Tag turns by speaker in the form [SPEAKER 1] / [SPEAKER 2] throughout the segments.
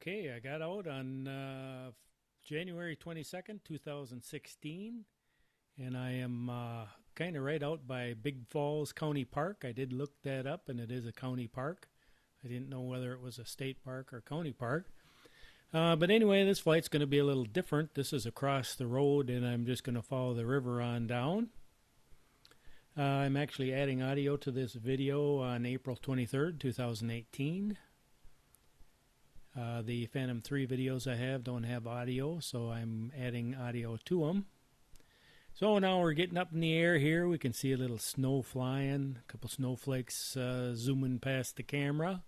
[SPEAKER 1] Okay, I got out on January 22nd, 2016, and I am kind of right out by Big Falls County Park. I did look that up, and it is a county park. I didn't know whether it was a state park or county park. But anyway, this flight's going to be a little different. This is across the road, and I'm just going to follow the river on down. I'm actually adding audio to this video on April 23rd, 2018. The Phantom 3 videos I have don't have audio, so I'm adding audio to them. So now we're getting up in the air here. We can see a little snow flying, a couple snowflakes zooming past the camera.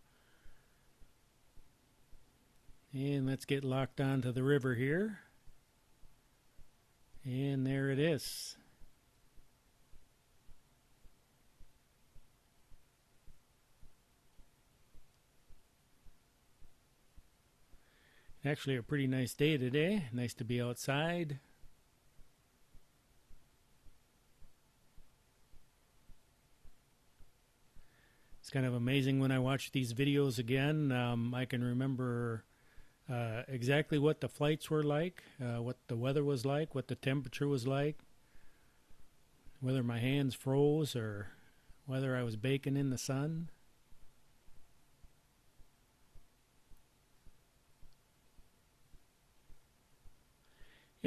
[SPEAKER 1] And let's get locked onto the river here. And there it is. Actually a pretty nice day today. Nice to be outside. It's kind of amazing when I watch these videos again. I can remember exactly what the flights were like, what the weather was like, what the temperature was like, whether my hands froze or whether I was baking in the sun.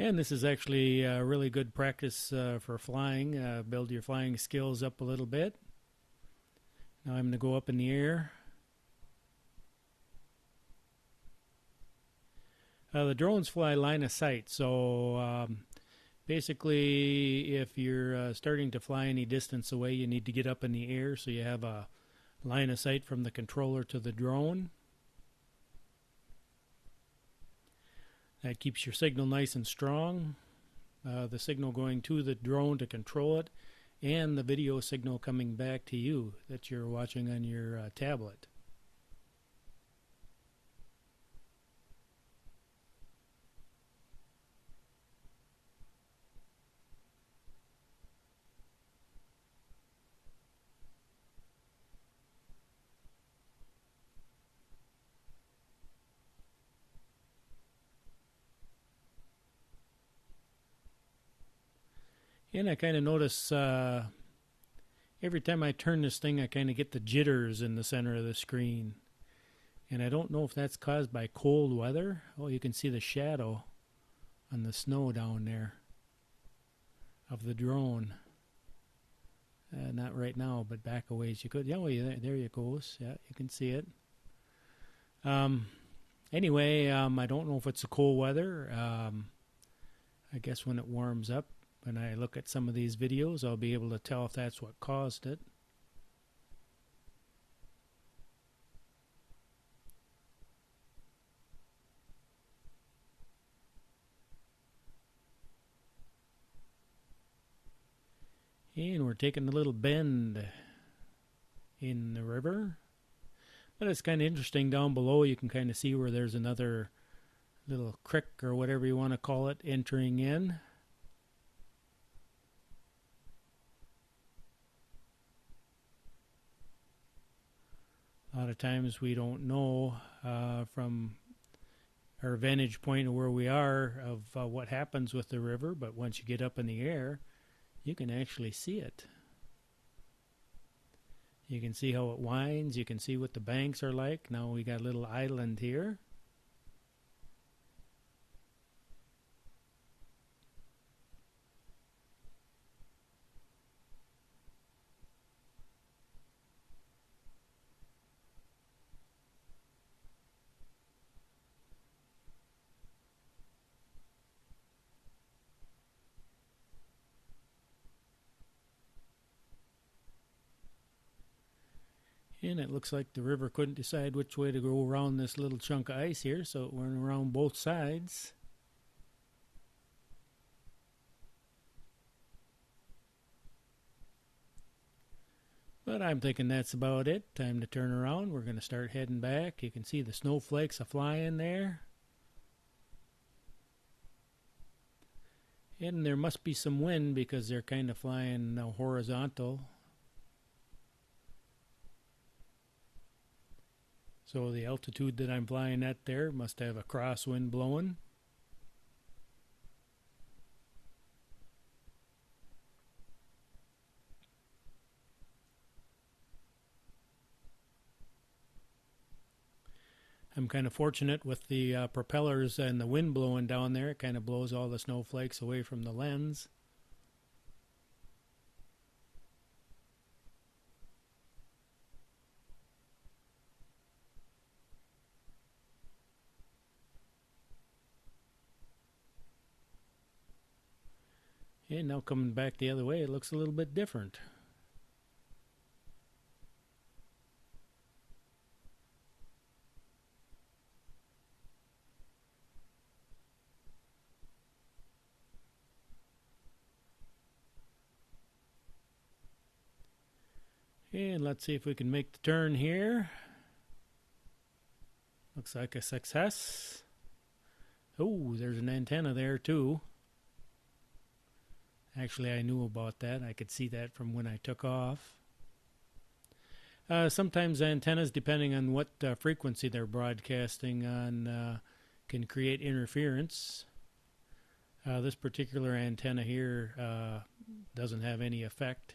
[SPEAKER 1] And this is actually really good practice for flying. Build your flying skills up a little bit. Now I'm going to go up in the air. The drones fly line of sight, so basically if you're starting to fly any distance away, you need to get up in the air so you have a line of sight from the controller to the drone. That keeps your signal nice and strong. The signal going to the drone to control it, and the video signal coming back to you that you're watching on your tablet. And I kind of notice every time I turn this thing, I kind of get the jitters in the center of the screen. And I don't know if that's caused by cold weather. Oh, you can see the shadow on the snow down there of the drone. Not right now, but back a ways you could. Oh, yeah, there it goes. Yeah, you can see it. Anyway, I don't know if it's the cold weather. I guess when it warms up, when I look at some of these videos, I'll be able to tell if that's what caused it. And we're taking a little bend in the river. But it's kind of interesting down below. You can kind of see where there's another little creek or whatever you want to call it entering in. A lot of times we don't know from our vantage point of where we are of what happens with the river, but once you get up in the air, you can actually see it. You can see how it winds. You can see what the banks are like. Now we got a little island here. And it looks like the river couldn't decide which way to go around this little chunk of ice here, so it went around both sides. But I'm thinking that's about it. Time to turn around. We're going to start heading back. You can see the snowflakes are flying there. And there must be some wind because they're kind of flying horizontal. So the altitude that I'm flying at there must have a crosswind blowing. I'm kind of fortunate with the propellers and the wind blowing down there. It kind of blows all the snowflakes away from the lens. And now coming back the other way, it looks a little bit different. And let's see if we can make the turn here. Looks like a success. Oh, there's an antenna there too. Actually, I knew about that. I could see that from when I took off. Sometimes antennas, depending on what frequency they're broadcasting on, can create interference. This particular antenna here doesn't have any effect.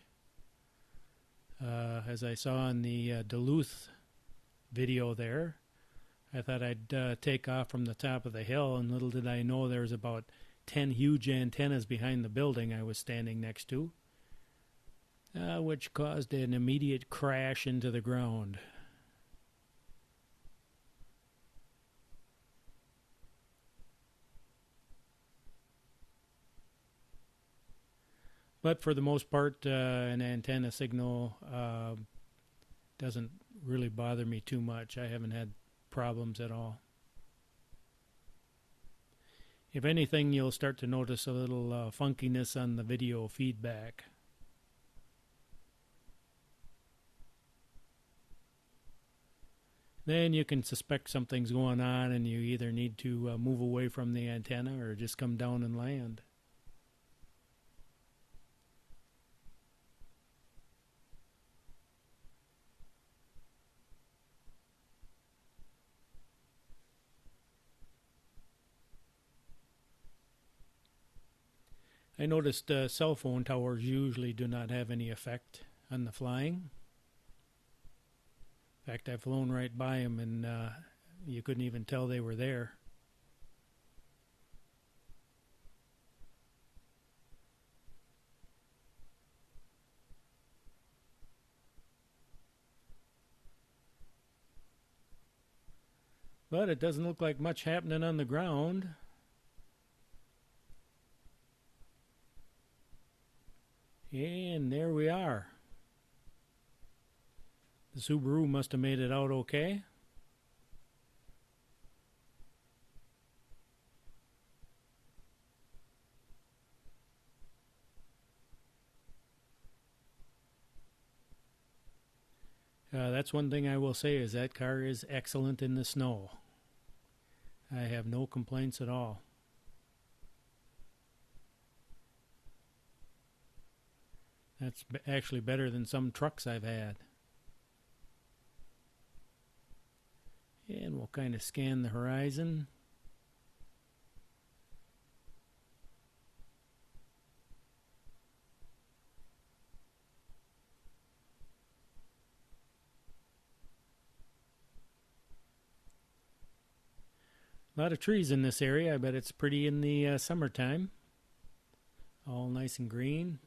[SPEAKER 1] As I saw in the Duluth video there, I thought I'd take off from the top of the hill, and little did I know there's about 10 huge antennas behind the building I was standing next to, which caused an immediate crash into the ground. But for the most part, an antenna signal doesn't really bother me too much. I haven't had problems at all. If anything, you'll start to notice a little funkiness on the video feedback. Then you can suspect something's going on and you either need to move away from the antenna or just come down and land. I noticed cell phone towers usually do not have any effect on the flying. In fact, I've flown right by them and you couldn't even tell they were there. But it doesn't look like much happening on the ground. And there we are. The Subaru must have made it out okay. That's one thing I will say is that car is excellent in the snow. I have no complaints at all. That's actually better than some trucks I've had. And we'll kind of scan the horizon. A lot of trees in this area. I bet it's pretty in the summertime. All nice and green.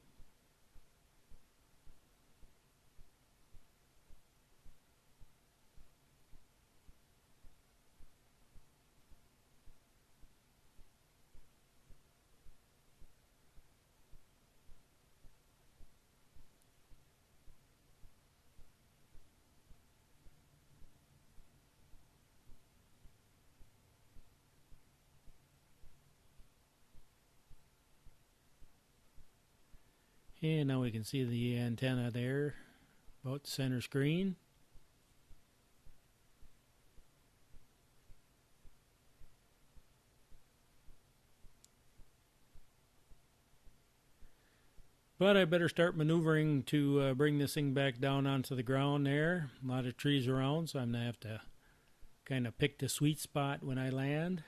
[SPEAKER 1] And now we can see the antenna there, about the center screen. But I better start maneuvering to bring this thing back down onto the ground there. A lot of trees around, so I'm going to have to kind of picked a sweet spot when I land.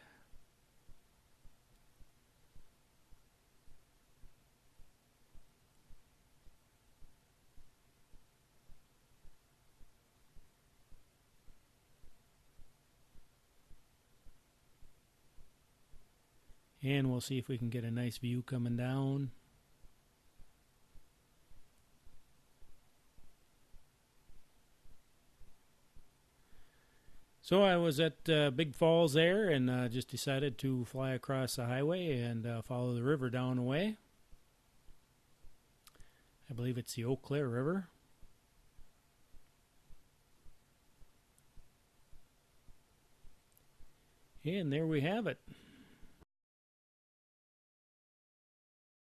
[SPEAKER 1] And we'll see if we can get a nice view coming down. So I was at Big Falls there and just decided to fly across the highway and follow the river down the way. I believe it's the Eau Claire River. And there we have it.